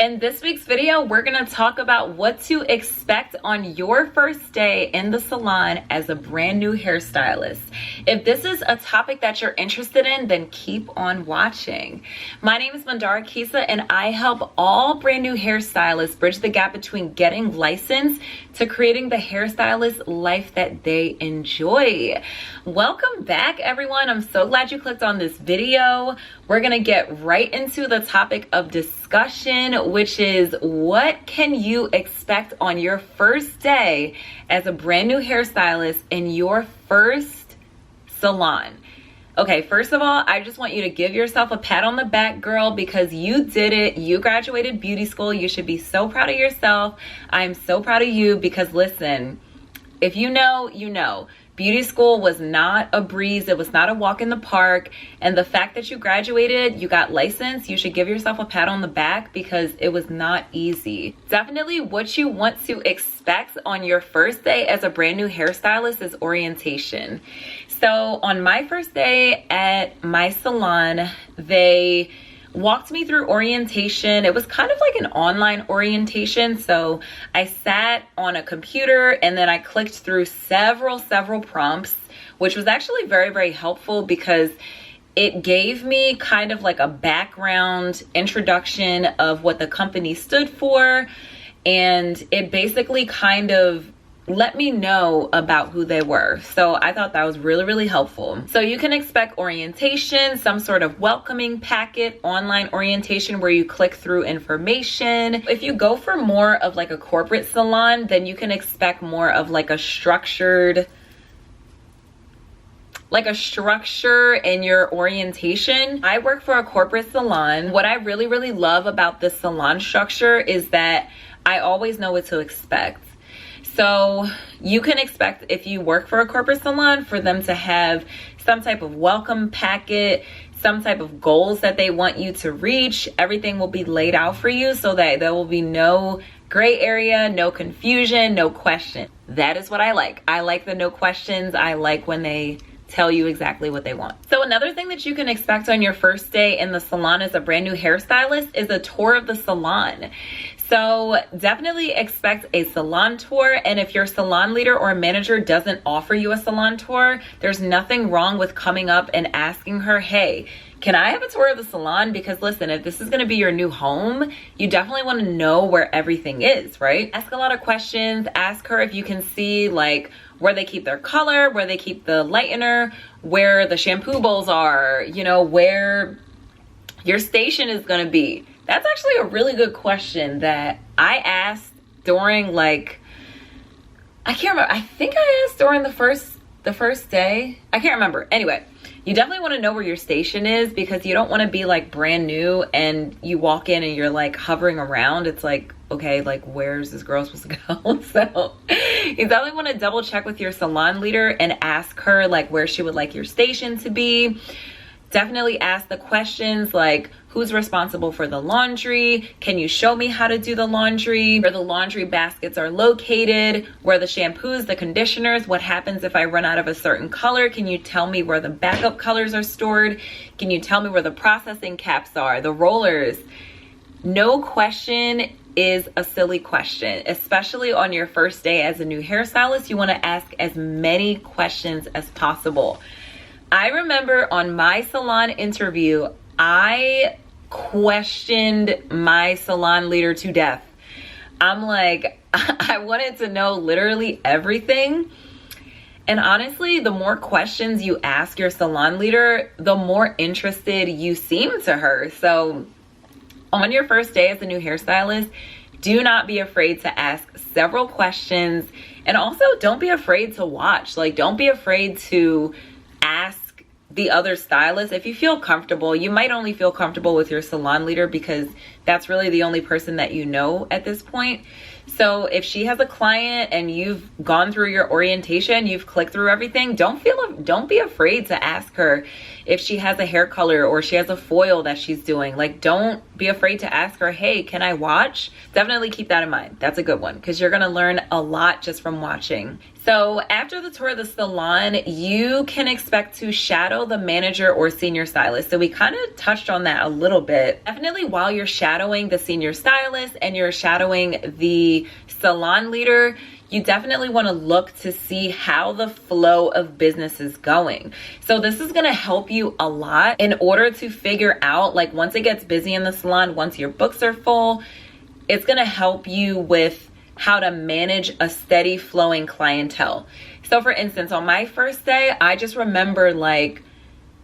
In this week's video, we're gonna talk about what to expect on your first day in the salon as a brand new hairstylist. If this is a topic that you're interested in, then keep on watching. My name is Mandara Kisa, and I help all brand new hairstylists bridge the gap between getting licensed to creating the hairstylist life that they enjoy. Welcome back, everyone. I'm so glad you clicked on this video. We're gonna get right into the topic of discussion, which is what can you expect on your first day as a brand new hairstylist in your first salon. Okay, first of all, I just want you to give yourself a pat on the back, girl, because you did it. You graduated beauty school. You should be so proud of yourself. I'm so proud of you because listen, if you know, you know. Beauty school was not a breeze. It was not a walk in the park. And the fact that you graduated, you got licensed, you should give yourself a pat on the back because it was not easy. Definitely what you want to expect on your first day as a brand new hairstylist is orientation. So on my first day at my salon, they walked me through orientation. It was kind of like an online orientation. So I sat on a computer and then I clicked through several prompts, which was actually very helpful because it gave me kind of like a background introduction of what the company stood for. And it basically kind of let me know about who they were. So I thought that was really helpful. So you can expect orientation, some sort of welcoming packet, online orientation where you click through information. If you go for more of like a corporate salon, then you can expect more of like a structure in your orientation. I work for a corporate salon. What I really love about this salon structure is that I always know what to expect. So you can expect, if you work for a corporate salon, for them to have some type of welcome packet, some type of goals that they want you to reach. Everything will be laid out for you so that there will be no gray area, no confusion, no question. That is what I like. I like the no questions. I like when they tell you exactly what they want. So another thing that you can expect on your first day in the salon as a brand new hairstylist is a tour of the salon. So definitely expect a salon tour. And if your salon leader or manager doesn't offer you a salon tour, there's nothing wrong with coming up and asking her, hey, can I have a tour of the salon? Because listen, if this is gonna be your new home, you definitely wanna know where everything is, right? Ask a lot of questions. Ask her if you can see like where they keep their color, where they keep the lightener, where the shampoo bowls are, you know, where your station is gonna be. That's actually a really good question that I asked during like, I can't remember. I think I asked during the first day. I can't remember. Anyway, you definitely want to know where your station is because you don't want to be like brand new and you walk in and you're like hovering around. It's like, okay, like where's this girl supposed to go? So you definitely want to double check with your salon leader and ask her like where she would like your station to be. Definitely ask the questions like, who's responsible for the laundry? Can you show me how to do the laundry? Where the laundry baskets are located? Where the shampoos, the conditioners? What happens if I run out of a certain color? Can you tell me where the backup colors are stored? Can you tell me where the processing caps are? The rollers? No question is a silly question, especially on your first day as a new hairstylist. You want to ask as many questions as possible. I remember on my salon interview, I questioned my salon leader to death. I'm like, I wanted to know literally everything. And honestly, the more questions you ask your salon leader, the more interested you seem to her. So on your first day as a new hairstylist, do not be afraid to ask several questions. And also don't be afraid to watch. Like, don't be afraid to ask the other stylist. If you feel comfortable, you might only feel comfortable with your salon leader because that's really the only person that you know at this point. So if she has a client and you've gone through your orientation, you've clicked through everything, don't be afraid to ask her if she has a hair color or she has a foil that she's doing. Like, don't be afraid to ask her, hey, can I watch? Definitely keep that in mind. That's a good one because you're gonna learn a lot just from watching. So after the tour of the salon, you can expect to shadow the manager or senior stylist. So we kind of touched on that a little bit. Definitely while you're shadowing the senior stylist and you're shadowing the salon leader, you definitely want to look to see how the flow of business is going. So this is going to help you a lot in order to figure out, like, once it gets busy in the salon, once your books are full, it's going to help you with how to manage a steady flowing clientele. So for instance, on my first day, I just remember like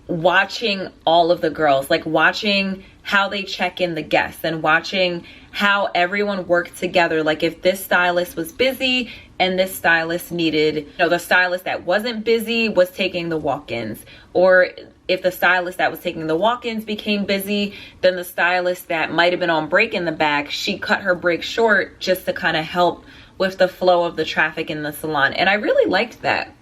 watching all of the girls, like watching how they check in the guests and watching how everyone worked together. Like if this stylist was busy and this stylist needed, the stylist that wasn't busy was taking the walk-ins, or if the stylist that was taking the walk-ins became busy, then the stylist that might have been on break in the back, she cut her break short just to kind of help with the flow of the traffic in the salon. And I really liked that.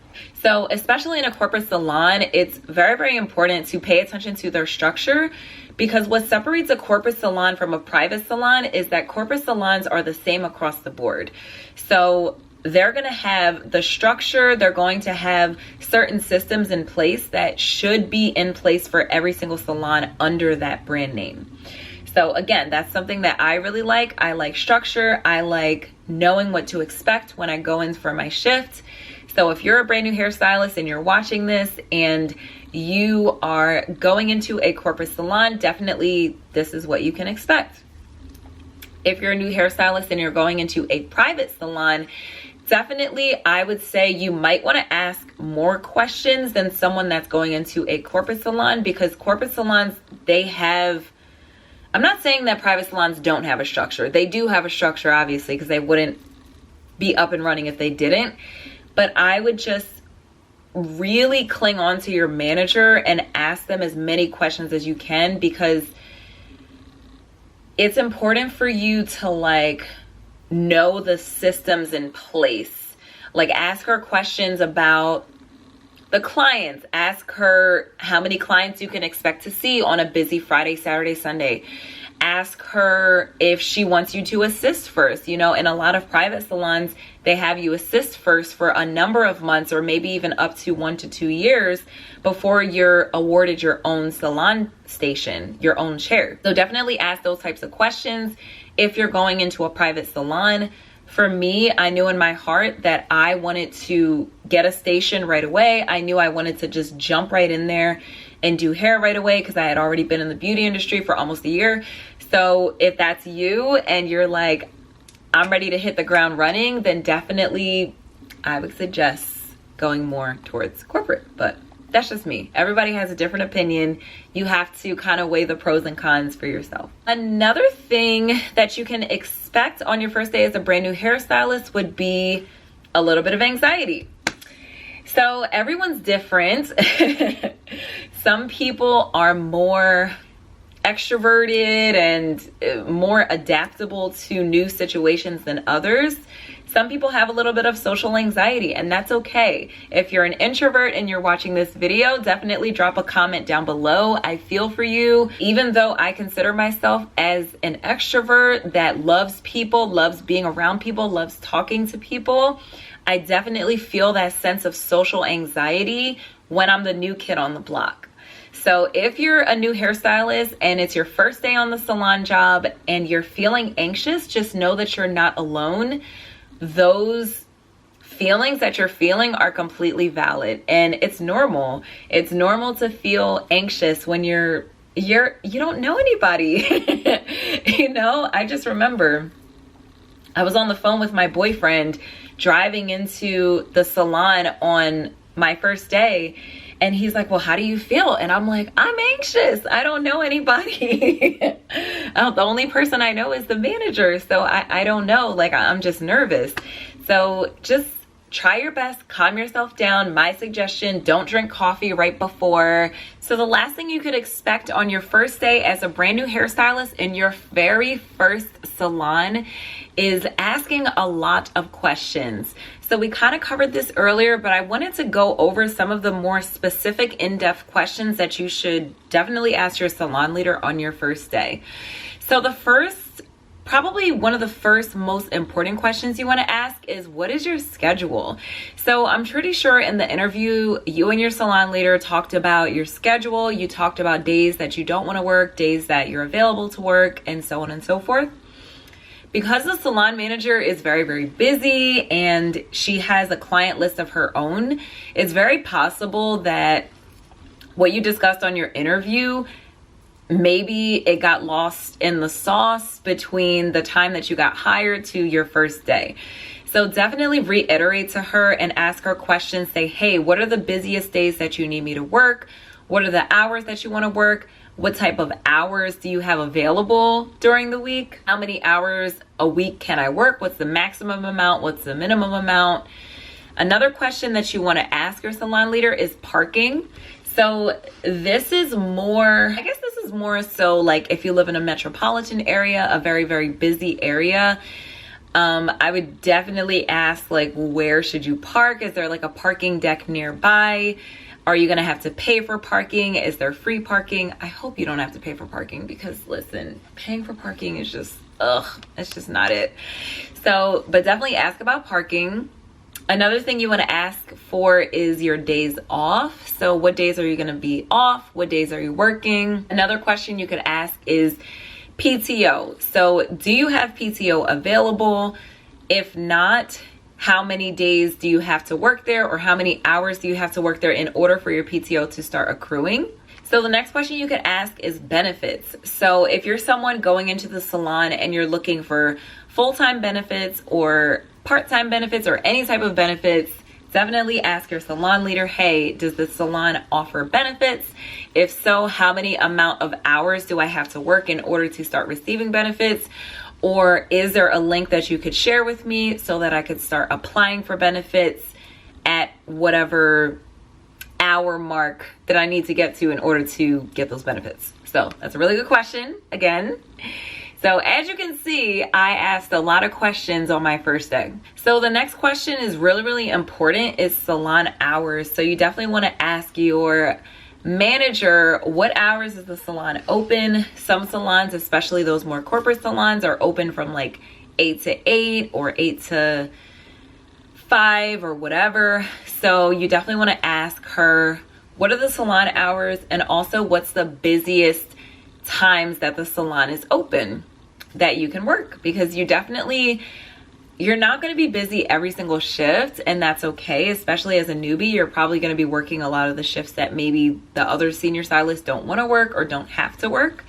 So especially in a corporate salon, it's very, very important to pay attention to their structure, because what separates a corporate salon from a private salon is that corporate salons are the same across the board. So they're going to have the structure, they're going to have certain systems in place that should be in place for every single salon under that brand name. So again, that's something that I really like. I like structure. I like knowing what to expect when I go in for my shift. So if you're a brand new hairstylist and you're watching this and you are going into a corporate salon, definitely this is what you can expect. If you're a new hairstylist and you're going into a private salon, definitely I would say you might want to ask more questions than someone that's going into a corporate salon, because corporate salons, they have, I'm not saying that private salons don't have a structure. They do have a structure, obviously, because they wouldn't be up and running if they didn't. But I would just really cling on to your manager and ask them as many questions as you can, because it's important for you to like know the systems in place. Like ask her questions about the clients. Ask her how many clients you can expect to see on a busy Friday, Saturday, Sunday. Ask her if she wants you to assist first. In a lot of private salons, they have you assist first for a number of months, or maybe even up to 1 to 2 years before you're awarded your own salon station, your own chair. So definitely ask those types of questions if you're going into a private salon. For me, I knew in my heart that I wanted to get a station right away. I knew I wanted to just jump right in there and do hair right away, because I had already been in the beauty industry for almost a year. So if that's you and you're like, I'm ready to hit the ground running, then definitely I would suggest going more towards corporate. But that's just me. Everybody has a different opinion. You have to kind of weigh the pros and cons for yourself. Another thing that you can expect on your first day as a brand new hairstylist would be a little bit of anxiety. So everyone's different. Some people are more extroverted and more adaptable to new situations than others. Some people have a little bit of social anxiety, and that's okay. If you're an introvert and you're watching this video, definitely drop a comment down below. I feel for you. Even though I consider myself as an extrovert that loves people, loves being around people, loves talking to people, I definitely feel that sense of social anxiety when I'm the new kid on the block. So if you're a new hairstylist and it's your first day on the salon job and you're feeling anxious, just know that you're not alone. Those feelings that you're feeling are completely valid, and it's normal. It's normal to feel anxious when you don't know anybody. I just remember I was on the phone with my boyfriend driving into the salon on my first day, and he's like, well, how do you feel? And I'm like, I'm anxious. I don't know anybody. The only person I know is the manager. So I don't know. Like, I'm just nervous. So just try your best, calm yourself down. My suggestion, don't drink coffee right before. So the last thing you could expect on your first day as a brand new hairstylist in your very first salon is asking a lot of questions. So we kind of covered this earlier, but I wanted to go over some of the more specific in-depth questions that you should definitely ask your salon leader on your first day. So the first, probably one of the first most important questions you want to ask is, what is your schedule? So I'm pretty sure in the interview, you and your salon leader talked about your schedule. You talked about days that you don't want to work, days that you're available to work, and so on and so forth. Because the salon manager is very, very busy and she has a client list of her own, it's very possible that what you discussed on your interview, maybe it got lost in the sauce between the time that you got hired to your first day. So definitely reiterate to her and ask her questions. Say, hey, what are the busiest days that you need me to work? What are the hours that you want to work? What type of hours do you have available during the week? How many hours a week can I work? What's the maximum amount? What's the minimum amount? Another question that you want to ask your salon leader is parking. So this is more, I guess this is more so like if you live in a metropolitan area, a very, very busy area, I would definitely ask, like, where should you park? Is there like a parking deck nearby? Are you going to have to pay for parking? Is there free parking? I hope you don't have to pay for parking because, listen, paying for parking is just, it's just not it. So, but definitely ask about parking. Another thing you want to ask for is your days off. So what days are you going to be off? What days are you working? Another question you could ask is PTO. So do you have PTO available? If not, how many days do you have to work there, or how many hours do you have to work there in order for your PTO to start accruing? So the next question you could ask is benefits. So if you're someone going into the salon and you're looking for full-time benefits or part-time benefits or any type of benefits, definitely ask your salon leader, hey, does the salon offer benefits? If so, how many amount of hours do I have to work in order to start receiving benefits? Or is there a link that you could share with me so that I could start applying for benefits at whatever hour mark that I need to get to in order to get those benefits? So that's a really good question, again. So as you can see, I asked a lot of questions on my first day. So the next question is really, really important, is salon hours. So you definitely want to ask your manager, what hours is the salon open? Some salons, especially those more corporate salons, are open from like 8 to 8 or 8 to 5 or whatever. So you definitely want to ask her, what are the salon hours? And also, what's the busiest times that the salon is open that you can work? Because you're not going to be busy every single shift, and that's okay. Especially as a newbie, you're probably going to be working a lot of the shifts that maybe the other senior stylists don't want to work or don't have to work.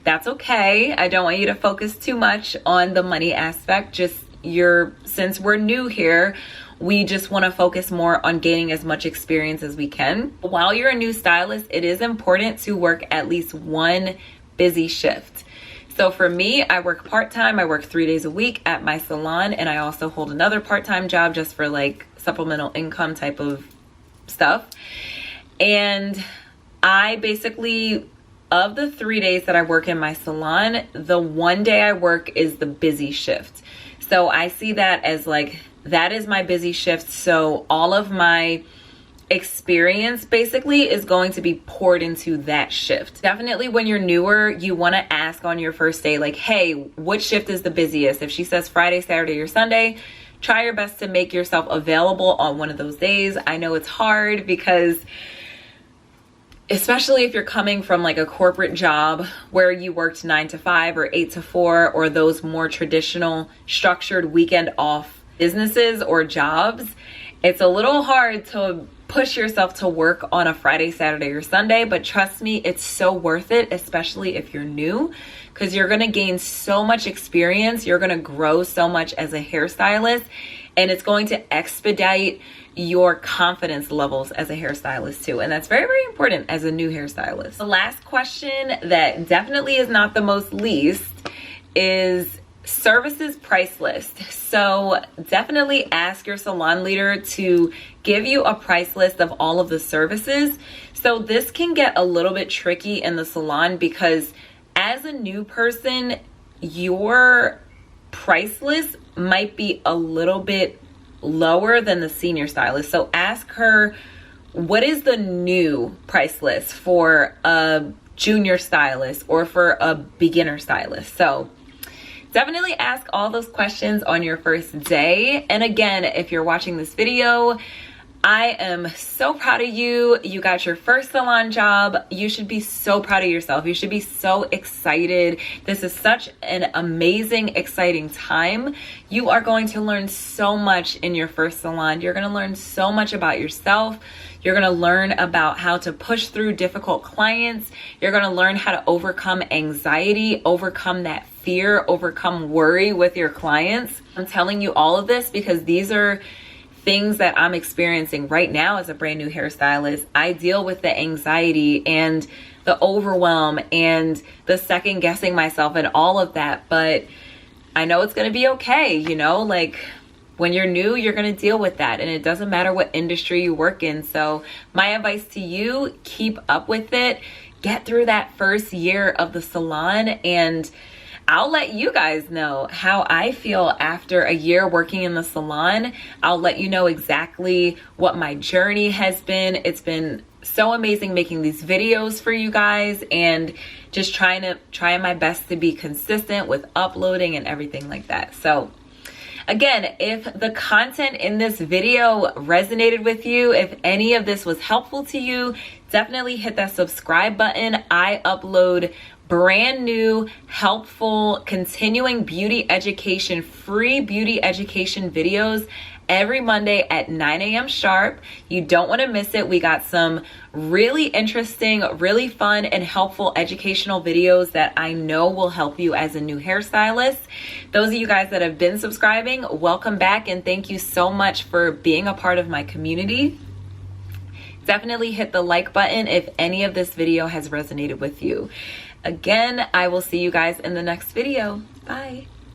That's okay. I don't want you to focus too much on the money aspect. Since we're new here, we just want to focus more on gaining as much experience as we can. While you're a new stylist, it is important to work at least one busy shift. So for me, I work part-time. I work 3 days a week at my salon, and I also hold another part-time job just for like supplemental income type of stuff. And I basically, of the 3 days that I work in my salon, the one day I work is the busy shift. So I see that as like, that is my busy shift. So all of my experience basically is going to be poured into that shift. Definitely when you're newer, you want to ask on your first day, like, hey, what shift is the busiest? If she says Friday, Saturday, or Sunday, try your best to make yourself available on one of those days. I know it's hard because especially if you're coming from like a corporate job where you worked 9 to 5 or 8 to 4, or those more traditional structured weekend off businesses or jobs, it's a little hard to push yourself to work on a Friday, Saturday, or Sunday. But trust me, it's so worth it, especially if you're new, because you're going to gain so much experience. You're going to grow so much as a hairstylist, and it's going to expedite your confidence levels as a hairstylist too. And that's very, very important as a new hairstylist. The last question that definitely is not the most least is services price list. So definitely ask your salon leader to give you a price list of all of the services. So this can get a little bit tricky in the salon because as a new person, your price list might be a little bit lower than the senior stylist. So ask her, what is the new price list for a junior stylist or for a beginner stylist? So definitely ask all those questions on your first day. And again, if you're watching this video, I am so proud of you. You got your first salon job. You should be so proud of yourself. You should be so excited. This is such an amazing, exciting time. You are going to learn so much in your first salon. You're going to learn so much about yourself. You're going to learn about how to push through difficult clients. You're going to learn how to overcome anxiety, overcome that fear, overcome worry with your clients. I'm telling you all of this because these are things that I'm experiencing right now as a brand new hairstylist. I deal with the anxiety and the overwhelm and the second guessing myself and all of that, but I know it's going to be okay. You know, like when you're new, you're going to deal with that, and it doesn't matter what industry you work in. So my advice to you, keep up with it, get through that first year of the salon, and I'll let you guys know how I feel after a year working in the salon. I'll let you know exactly what my journey has been. It's been so amazing making these videos for you guys and just trying my best to be consistent with uploading and everything like that. So again, if the content in this video resonated with you, if any of this was helpful to you, definitely hit that subscribe button. I upload brand new, helpful, continuing beauty education, free beauty education videos every Monday at 9 a.m. sharp. You don't want to miss it. We got some really interesting, really fun and helpful educational videos that I know will help you as a new hairstylist. Those of you guys that have been subscribing, welcome back, and thank you so much for being a part of my community. Definitely hit the like button if any of this video has resonated with you. Again, I will see you guys in the next video. Bye.